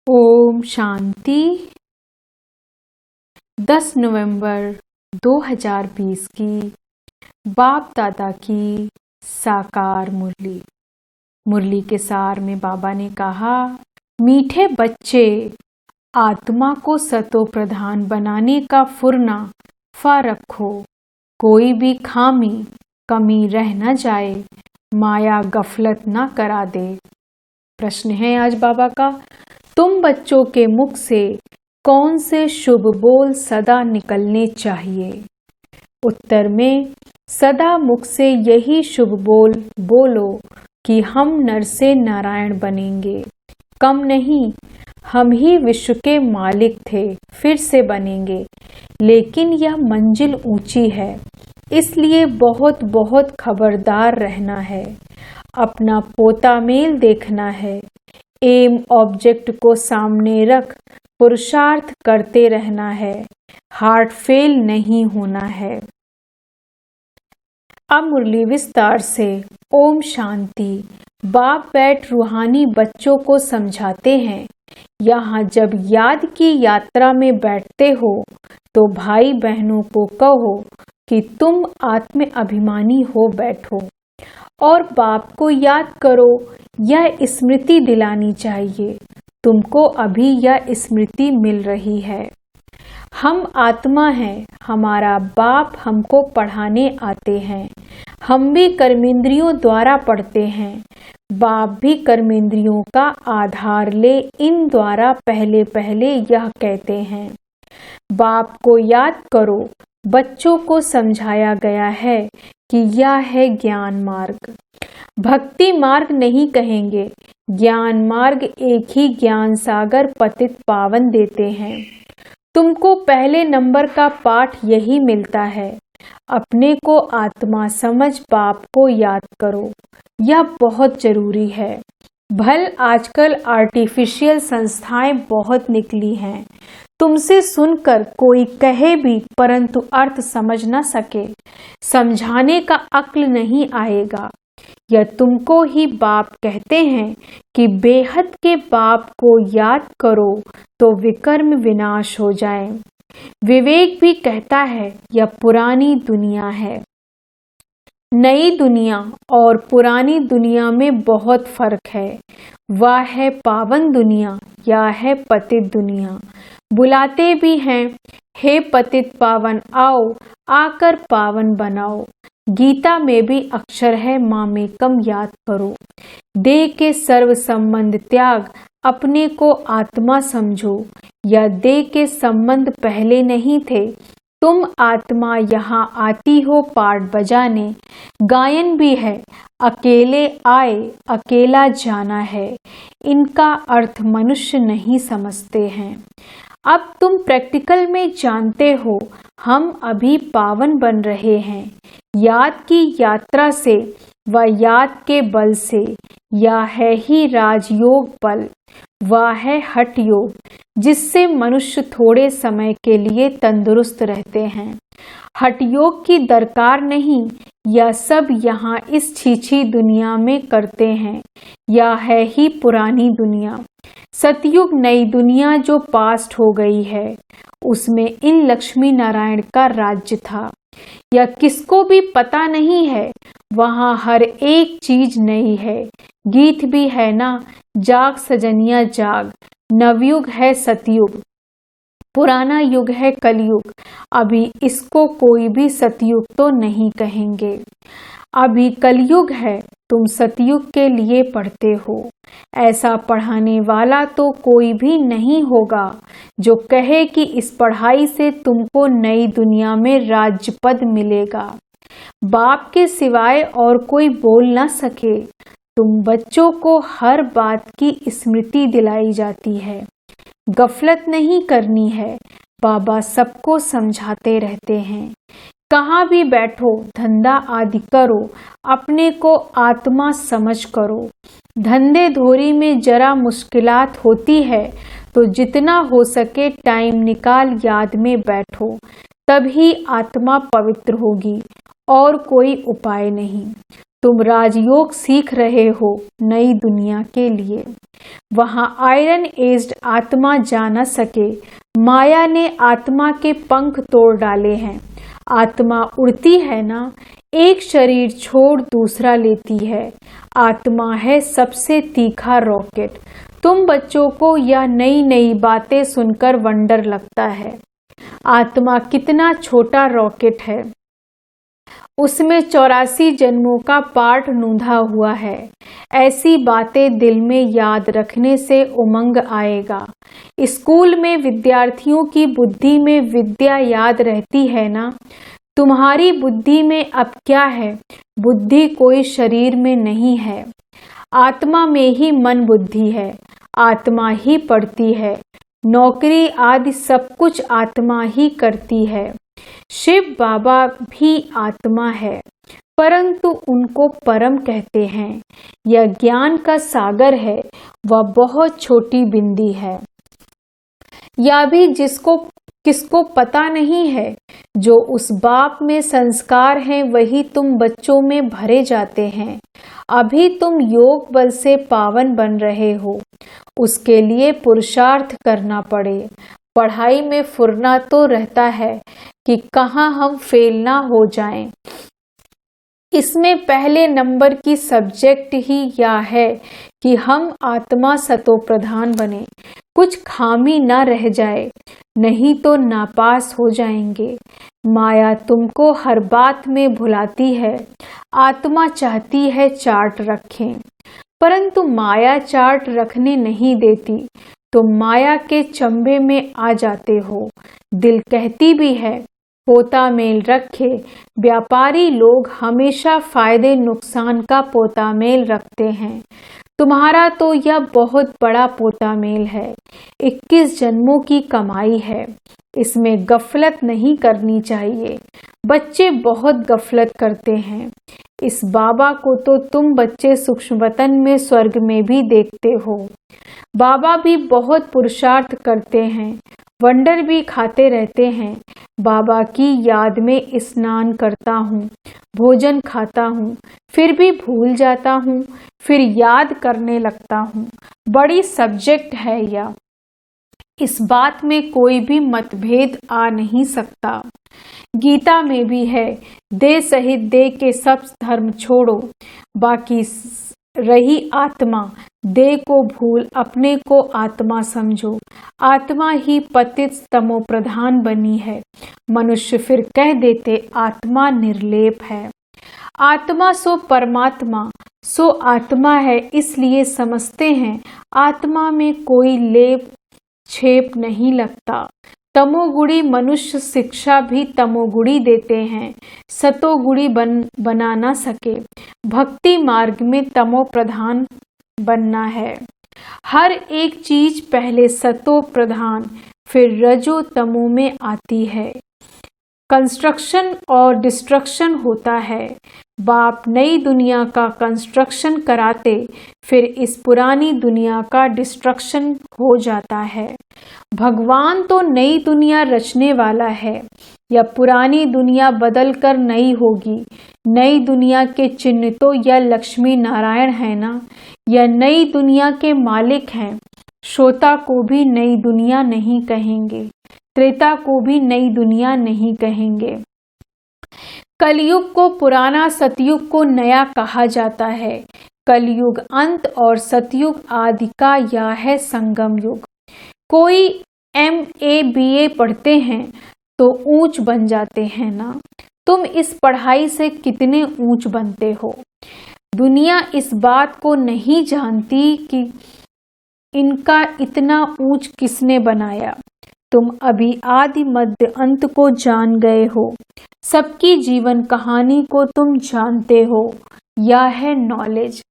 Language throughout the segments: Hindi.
ओम शांति। 10 नवंबर 2020 की बाप दादा की साकार मुरली के सार में बाबा ने कहा, मीठे बच्चे, आत्मा को सतो प्रधान बनाने का फुरना फा रखो, कोई भी खामी कमी रह न जाए, माया गफलत न करा दे। प्रश्न है आज बाबा का, तुम बच्चों के मुख से कौन से शुभ बोल सदा निकलने चाहिए? उत्तर में सदा मुख से यही शुभ बोल बोलो कि हम नर से नारायण बनेंगे। कम नहीं, हम ही विश्व के मालिक थे, फिर से बनेंगे, लेकिन यह मंजिल ऊंची है, इसलिए बहुत बहुत खबरदार रहना है। अपना पोता मेल देखना है, एम ऑब्जेक्ट को सामने रख पुरुषार्थ करते रहना है, हार्ट फेल नहीं होना है। अब मुरली विस्तार से। ओम शांति। बाप बैठ रूहानी बच्चों को समझाते हैं, यहाँ जब याद की यात्रा में बैठते हो तो भाई बहनों को कहो कि तुम आत्म अभिमानी हो बैठो और बाप को याद करो। यह स्मृति दिलानी चाहिए, तुमको अभी यह स्मृति मिल रही है। हम आत्मा हैं, हमारा बाप हमको पढ़ाने आते हैं, हम भी कर्मेंद्रियों द्वारा पढ़ते हैं। बाप भी कर्मेंद्रियों का आधार ले इन द्वारा पहले पहले यह कहते हैं, बाप को याद करो। बच्चों को समझाया गया है कि यह है ज्ञान मार्ग, भक्ति मार्ग नहीं कहेंगे। ज्ञान मार्ग एक ही ज्ञान सागर पतित पावन देते हैं। तुमको पहले नंबर का पाठ यही मिलता है, अपने को आत्मा समझ बाप को याद करो, यह बहुत जरूरी है। भल आजकल आर्टिफिशियल संस्थाएं बहुत निकली हैं, तुमसे सुनकर कोई कहे भी परंतु अर्थ समझ न सके, समझाने का अक्ल नहीं आएगा। यह तुमको ही बाप कहते हैं कि बेहद के बाप को याद करो तो विकर्म विनाश हो जाए। विवेक भी कहता है यह पुरानी दुनिया है। नई दुनिया और पुरानी दुनिया में बहुत फर्क है। वह है पावन दुनिया या है पतित दुनिया। बुलाते भी हैं, हे पतित पावन आओ, आकर पावन बनाओ। गीता में भी अक्षर है, मामेकम याद करो। देह के सर्व संबंध त्याग, अपने को आत्मा समझो। या देह के संबंध पहले नहीं थे, तुम आत्मा यहाँ आती हो पाठ बजाने। गायन भी है, अकेले आए अकेला जाना है। इनका अर्थ मनुष्य नहीं समझते हैं। अब तुम प्रैक्टिकल में जानते हो, हम अभी पावन बन रहे हैं, याद की यात्रा से व याद के बल से। यह है ही राजयोग बल, वह है हठ योग, जिससे मनुष्य थोड़े समय के लिए तंदुरुस्त रहते हैं। हठ योग की दरकार नहीं, यह सब यहाँ इस छीछी दुनिया में करते हैं। यह है ही पुरानी दुनिया। सतयुग नई दुनिया जो पास्ट हो गई है, उसमें इन लक्ष्मी नारायण का राज्य था। यह किसको भी पता नहीं है, वहाँ हर एक चीज नई है। गीत भी है ना, जाग सजनिया जाग। नवयुग है सतयुग, पुराना युग है कलयुग। अभी इसको कोई भी सतयुग तो नहीं कहेंगे, अभी कलयुग है। तुम सतयुग के लिए पढ़ते हो, ऐसा पढ़ाने वाला तो कोई भी नहीं होगा जो कहे कि इस पढ़ाई से तुमको नई दुनिया में राज्य पद मिलेगा। बाप के सिवाय और कोई बोल ना सके। तुम बच्चों को हर बात की स्मृति दिलाई जाती है, गफलत नहीं करनी है। बाबा सबको समझाते रहते हैं, कहाँ भी बैठो धंधा आदि करो, अपने को आत्मा समझ करो। धंधे धोरी में जरा मुश्किलात होती है तो जितना हो सके टाइम निकाल याद में बैठो, तभी आत्मा पवित्र होगी और कोई उपाय नहीं। तुम राजयोग सीख रहे हो नई दुनिया के लिए। वहां आयरन एज्ड आत्मा जा न सके। माया ने आत्मा के पंख तोड़ डाले हैं। आत्मा उड़ती है ना, एक शरीर छोड़ दूसरा लेती है। आत्मा है सबसे तीखा रॉकेट। तुम बच्चों को यह नई नई बातें सुनकर वंडर लगता है। आत्मा कितना छोटा रॉकेट है, उसमें 84 जन्मों का पाठ नूंधा हुआ है। ऐसी बातें दिल में याद रखने से उमंग आएगा। स्कूल में विद्यार्थियों की बुद्धि में विद्या याद रहती है ना। तुम्हारी बुद्धि में अब क्या है? बुद्धि कोई शरीर में नहीं है। आत्मा में ही मन बुद्धि है। आत्मा ही पढ़ती है। नौकरी आदि सब कुछ आत्मा ही करती है। शिव बाबा भी आत्मा है, परंतु उनको परम कहते हैं। यह ज्ञान का सागर है, वह बहुत छोटी बिंदी है। यह भी किसको पता नहीं है। जो उस बाप में संस्कार हैं वही तुम बच्चों में भरे जाते हैं। अभी तुम योग बल से पावन बन रहे हो, उसके लिए पुरुषार्थ करना पड़े। पढ़ाई में फुरना तो रहता है कि कहाँ हम फेल ना हो जाएं। इसमें पहले नंबर की सब्जेक्ट ही यह है कि हम आत्मा सतो प्रधान बने, कुछ खामी ना रह जाए, नहीं तो नापास हो जाएंगे। माया तुमको हर बात में भुलाती है। आत्मा चाहती है चार्ट रखें, परंतु माया चार्ट रखने नहीं देती। तुम माया के चंबे में आ जाते हो। दिल कहती भी है पोता मेल रखे। व्यापारी लोग हमेशा फायदे नुकसान का पोता मेल रखते हैं। तुम्हारा तो यह बहुत बड़ा पोता मेल है। 21 जन्मों की कमाई है, इसमें गफलत नहीं करनी चाहिए। बच्चे बहुत गफलत करते हैं। इस बाबा को तो तुम बच्चे सूक्ष्मवतन में स्वर्ग में भी देखते हो। बाबा भी बहुत पुरुषार्थ करते हैं, वंडर भी खाते रहते हैं। बाबा की याद में स्नान करता हूँ, भोजन खाता हूँ, फिर भी भूल जाता हूँ, फिर याद करने लगता हूँ। बड़ी सब्जेक्ट है यह, इस बात में कोई भी मतभेद आ नहीं सकता। गीता में भी है, देह सहित देह के सब धर्म छोड़ो, बाकी रही आत्मा। देह को भूल अपने को आत्मा समझो। आत्मा ही पतित तमो प्रधान बनी है। मनुष्य फिर कह देते आत्मा निर्लेप है। आत्मा सो परमात्मा सो आत्मा है, इसलिए समझते हैं आत्मा में कोई लेप छेप नहीं लगता। तमोगुणी मनुष्य शिक्षा भी तमोगुणी देते हैं, सतोगुणी बना ना सके। भक्ति मार्ग में तमो प्रधान बनना है। हर एक चीज पहले सतो प्रधान फिर रजो तमो में आती है। कंस्ट्रक्शन और डिस्ट्रक्शन होता है। बाप नई दुनिया का कंस्ट्रक्शन कराते, फिर इस पुरानी दुनिया का डिस्ट्रक्शन हो जाता है। भगवान तो नई दुनिया रचने वाला है। यह पुरानी दुनिया बदल कर नई होगी। नई दुनिया के चिन्ह तो यह लक्ष्मी नारायण है ना, यह नई दुनिया के मालिक हैं। श्रोता को भी नई दुनिया नहीं कहेंगे, त्रेता को भी नई दुनिया नहीं कहेंगे। कलयुग को पुराना, सतयुग को नया कहा जाता है। कलयुग अंत और सतयुग आदि का यह है संगम युग। कोई MA BA पढ़ते हैं तो ऊंच बन जाते हैं ना। तुम इस पढ़ाई से कितने ऊंच बनते हो। दुनिया इस बात को नहीं जानती कि इनका इतना ऊंच किसने बनाया। तुम अभी आदि मध्य अंत को जान गए हो। सबकी जीवन कहानी को तुम जानते हो। यह है नॉलेज।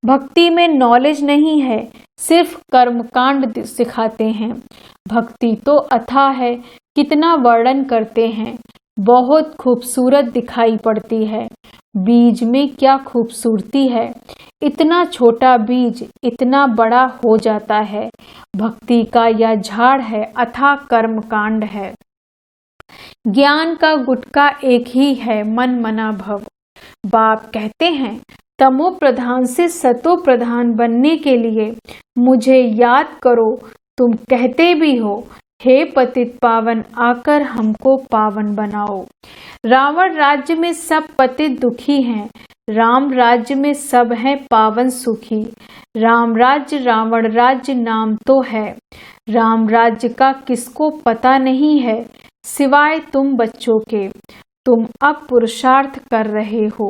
भक्ति में नॉलेज नहीं है, सिर्फ कर्मकांड सिखाते हैं। भक्ति तो अथाह है, कितना वर्णन करते हैं। बहुत खूबसूरत दिखाई पड़ती है। बीज में क्या खूबसूरती है। इतना छोटा बीज इतना बड़ा हो जाता है। भक्ति का यह झाड़ है, अथाह कर्मकांड है। ज्ञान का गुटका एक ही है, मन मना भव। बाप कहते हैं तमो प्रधान से सतो प्रधान बनने के लिए मुझे याद करो। तुम कहते भी हो हे पतित पावन आकर हमको पावन बनाओ। रावण राज्य में सब पतित दुखी हैं, राम राज्य में सब हैं पावन सुखी। राम राज्य रावण राज्य नाम तो है, राम राज्य का किसको पता नहीं है सिवाय तुम बच्चों के। तुम अब पुरुषार्थ कर रहे हो।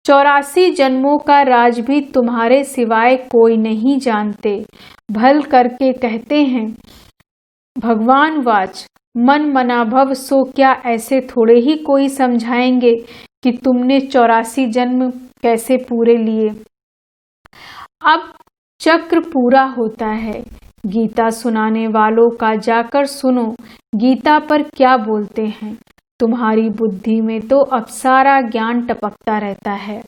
84 जन्मों का राज भी तुम्हारे सिवाय कोई नहीं जानते। भल करके कहते हैं भगवान वाच मन मना भव, सो क्या ऐसे थोड़े ही कोई समझाएंगे कि तुमने 84 जन्म कैसे पूरे लिए। अब चक्र पूरा होता है। गीता सुनाने वालों का जाकर सुनो, गीता पर क्या बोलते हैं। तुम्हारी बुद्धि में तो अब सारा ज्ञान टपकता रहता है।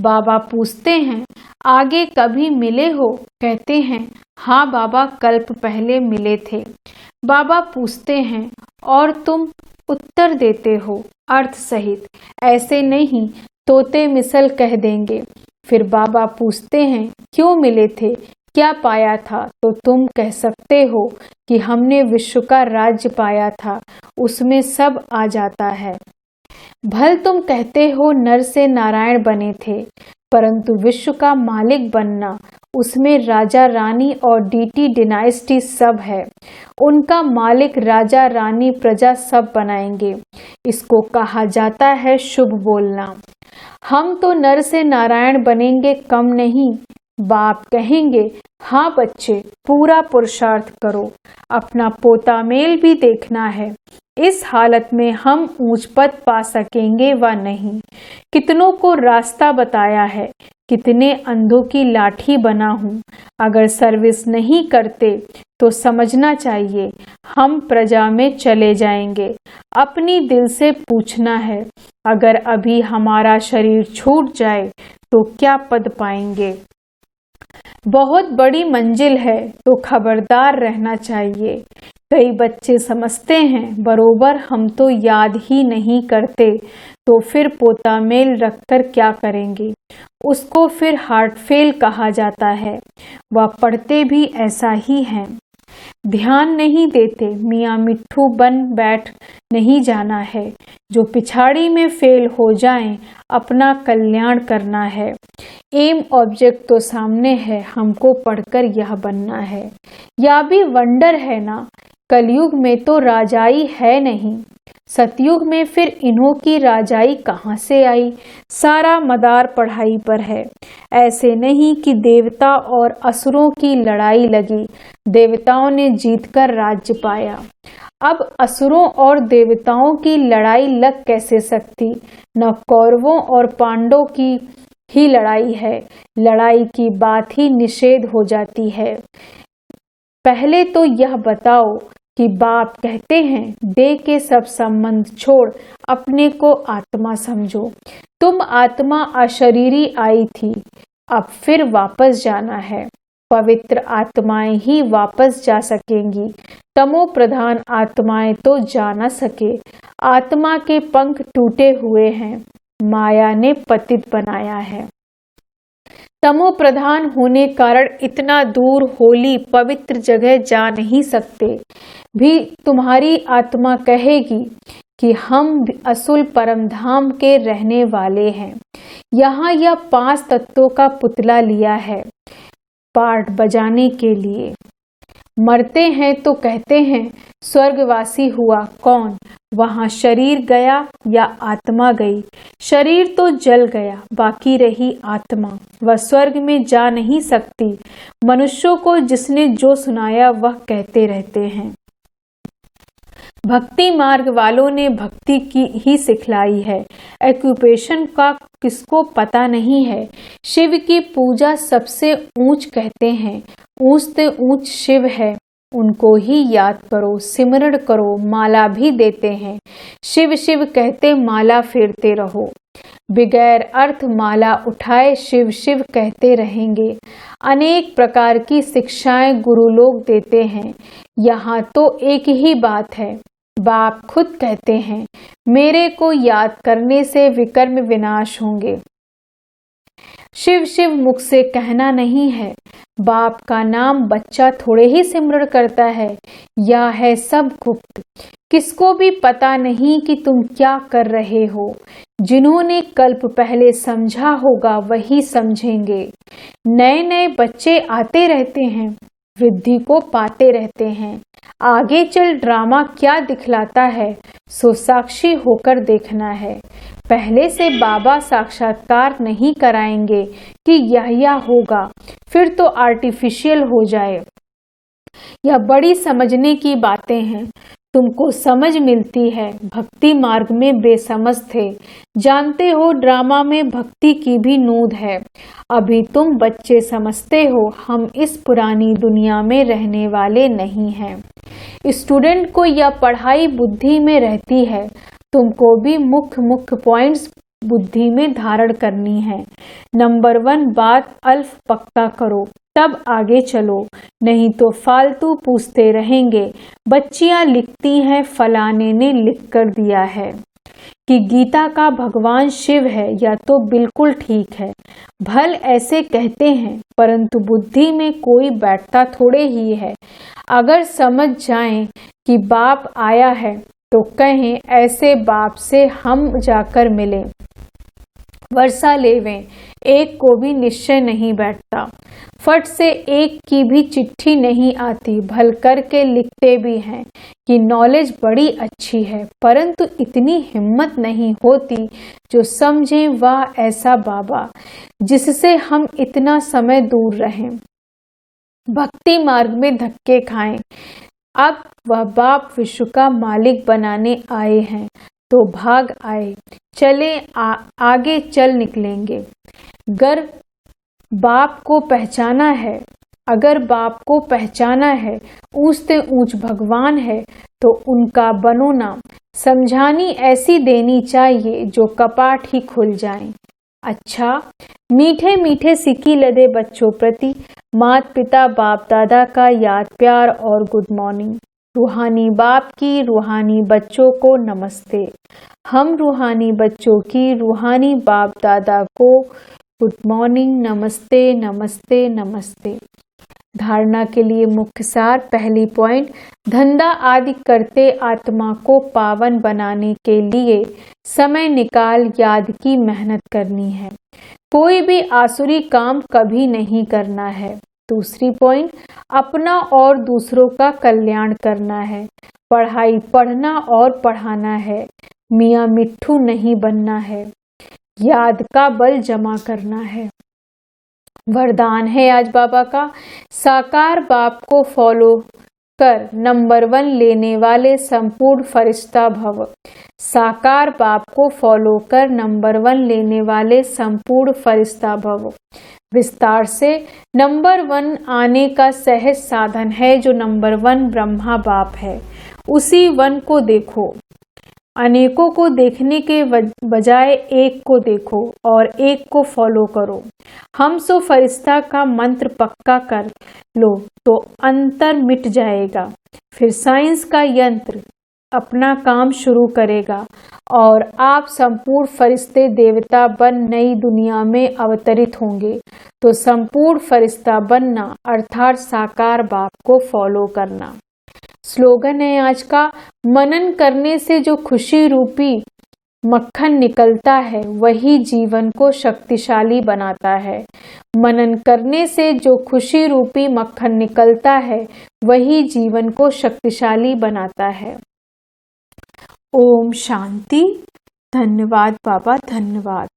बाबा पूछते हैं आगे कभी मिले हो। कहते हैं हाँ बाबा कल्प पहले मिले थे। बाबा पूछते हैं और तुम उत्तर देते हो अर्थ सहित, ऐसे नहीं तोते मिसल कह देंगे। फिर बाबा पूछते हैं क्यों मिले थे, क्या पाया था, तो तुम कह सकते हो कि हमने विश्व का राज्य पाया था, उसमें सब आ जाता है। भल तुम कहते हो नर से नारायण बने थे, परंतु विश्व का मालिक बनना, उसमें राजा रानी और डीटी डिनाइस्टी सब है। उनका मालिक राजा रानी प्रजा सब बनाएंगे। इसको कहा जाता है शुभ बोलना। हम तो नर से नारायण बनेंगे कम नहीं। बाप कहेंगे हाँ बच्चे पूरा पुरुषार्थ करो, अपना पोता मेल भी देखना है। इस हालत में हम ऊंच पद पा सकेंगे व नहीं। कितनों को रास्ता बताया है, कितने अंधों की लाठी बना हूँ। अगर सर्विस नहीं करते तो समझना चाहिए हम प्रजा में चले जाएंगे। अपनी दिल से पूछना है, अगर अभी हमारा शरीर छूट जाए तो क्या पद पाएंगे। बहुत बड़ी मंजिल है तो खबरदार रहना चाहिए। कई बच्चे समझते हैं बरोबर हम तो याद ही नहीं करते, तो फिर पोता मेल रखकर क्या करेंगे। उसको फिर हार्ट फेल कहा जाता है। वह पढ़ते भी ऐसा ही हैं। ध्यान नहीं देते, मियाँ मिट्ठू बन बैठ नहीं जाना है। जो पिछाड़ी में फेल हो जाएं, अपना कल्याण करना है। एम ऑब्जेक्ट तो सामने है, हमको पढ़कर यह बनना है। यह भी वंडर है ना, कलयुग में तो राजाई है नहीं, सतयुग में फिर इन्हों की राजाई कहाँ से आई। सारा मदार पढ़ाई पर है। ऐसे नहीं कि देवता और असुरों की लड़ाई लगी, देवताओं ने जीतकर राज्य पाया। अब असुरों और देवताओं की लड़ाई लग कैसे सकती। न कौरवों और पांडवों की ही लड़ाई है, लड़ाई की बात ही निषेध हो जाती है। पहले तो यह बताओ कि बाप कहते हैं देह के सब संबंध छोड़ अपने को आत्मा समझो। तुम आत्मा अशरीरी आई थी, अब फिर वापस जाना है। पवित्र आत्माएं ही वापस जा सकेंगी, तमो प्रधान आत्माएं तो जा न सके। आत्मा के पंख टूटे हुए हैं, माया ने पतित बनाया है। तमो प्रधान होने कारण इतना दूर होली पवित्र जगह जा नहीं सकते। भी तुम्हारी आत्मा कहेगी कि हम असुल परम धाम के रहने वाले हैं। यहाँ यह 5 तत्वों का पुतला लिया है पार्ट बजाने के लिए। मरते हैं तो कहते हैं स्वर्गवासी हुआ कौन, वहां शरीर गया या आत्मा गई। शरीर तो जल गया, बाकी रही आत्मा, वह स्वर्ग में जा नहीं सकती। मनुष्यों को जिसने जो सुनाया वह कहते रहते हैं। भक्ति मार्ग वालों ने भक्ति की ही सिखलाई है, एक्यूपेशन का किसको पता नहीं है। शिव की पूजा सबसे ऊंच कहते हैं, ऊंच से ऊंच शिव है, उनको ही याद करो, सिमरण करो। माला भी देते हैं, शिव शिव कहते माला फेरते रहो। बिगैर अर्थ माला उठाए शिव शिव कहते रहेंगे। अनेक प्रकार की शिक्षाएं गुरु लोग देते हैं। यहाँ तो एक ही बात है, बाप खुद कहते हैं, मेरे को याद करने से विकर्म विनाश होंगे। शिव शिव मुख से कहना नहीं है। बाप का नाम बच्चा थोड़े ही सिमरण करता है, या है सब गुप्त। किसको भी पता नहीं कि तुम क्या कर रहे हो। जिन्होंने कल्प पहले समझा होगा वही समझेंगे। नए नए बच्चे आते रहते हैं, वृद्धि को पाते रहते हैं। आगे चल ड्रामा क्या दिखलाता है, सो साक्षी होकर देखना है। पहले से बाबा साक्षात्कार नहीं कराएंगे कि यह होगा, फिर तो आर्टिफिशियल हो जाए। यह बड़ी समझने की बातें हैं। तुमको समझ मिलती है, भक्ति मार्ग में बेसमझ थे। जानते हो ड्रामा में भक्ति की भी नूद है। अभी तुम बच्चे समझते हो, हम इस पुरानी दुनिया में रहने वाले नहीं हैं। स्टूडेंट को यह पढ़ाई बुद्धि में रहती है। तुमको भी मुख्य पॉइंट्स बुद्धि में धारण करनी है। नंबर 1 बात अल्फ पक्का करो, तब आगे चलो, नहीं तो फालतू पूछते रहेंगे। बच्चियां लिखती हैं फलाने ने लिख कर दिया है कि गीता का भगवान शिव है, या तो बिल्कुल ठीक है। भल ऐसे कहते हैं, परंतु बुद्धि में कोई बैठता थोड़े ही है। अगर समझ जाएं कि बाप आया है तो कहें ऐसे बाप से हम जाकर मिलें, वर्षा लेवें। एक को भी निश्चय नहीं बैठता, फट से एक की भी चिट्ठी नहीं आती। भल करके लिखते भी हैं कि नॉलेज बड़ी अच्छी है, परंतु इतनी हिम्मत नहीं होती जो समझें वह ऐसा बाबा जिससे हम इतना समय दूर रहें, भक्ति मार्ग में धक्के खाएं। अब वह बाप विश्व का मालिक बनाने आए हैं, तो भाग आए, चले आगे चल निकलेंगे। अगर बाप को पहचाना है, अगर बाप को पहचाना है, ऊंचते ऊंच भगवान है, तो उनका बनो ना। समझानी ऐसी देनी चाहिए जो कपाट ही खुल जाएं। अच्छा, मीठे मीठे सिक्की लदे बच्चों प्रति माता पिता बाप दादा का याद प्यार और गुड मॉर्निंग। रूहानी बाप की रूहानी बच्चों को नमस्ते। हम रूहानी बच्चों की रूहानी बाप दादा को गुड मॉर्निंग, नमस्ते नमस्ते नमस्ते। धारणा के लिए मुख्य सार, पहली पॉइंट, धंधा आदि करते आत्मा को पावन बनाने के लिए समय निकाल याद की मेहनत करनी है। कोई भी आसुरी काम कभी नहीं करना है। दूसरी पॉइंट, अपना और दूसरों का कल्याण करना है। पढ़ाई पढ़ना और पढ़ाना है, मियाँ मिट्ठू नहीं बनना है। याद का बल जमा करना है। वरदान है आज बाबा का, साकार बाप को फॉलो कर नंबर 1 लेने वाले संपूर्ण फरिश्ता भव। साकार बाप को फॉलो कर नंबर 1 लेने वाले संपूर्ण फरिश्ता भव। विस्तार से, नंबर 1 आने का सहज साधन है जो नंबर 1 ब्रह्मा बाप है। उसी 1 को देखो। अनेकों को देखने के बजाय एक को देखो और एक को फॉलो करो। हम सो फरिश्ता का मंत्र पक्का कर लो तो अंतर मिट जाएगा। फिर साइंस का यंत्र अपना काम शुरू करेगा और आप संपूर्ण फरिश्ते देवता बन नई दुनिया में अवतरित होंगे। तो संपूर्ण फरिश्ता बनना अर्थात साकार बाप को फॉलो करना। स्लोगन है आज का, मनन करने से जो खुशी रूपी मक्खन निकलता है वही जीवन को शक्तिशाली बनाता है। मनन करने से जो खुशी रूपी मक्खन निकलता है वही जीवन को शक्तिशाली बनाता है। ओम शांति। धन्यवाद बाबा, धन्यवाद।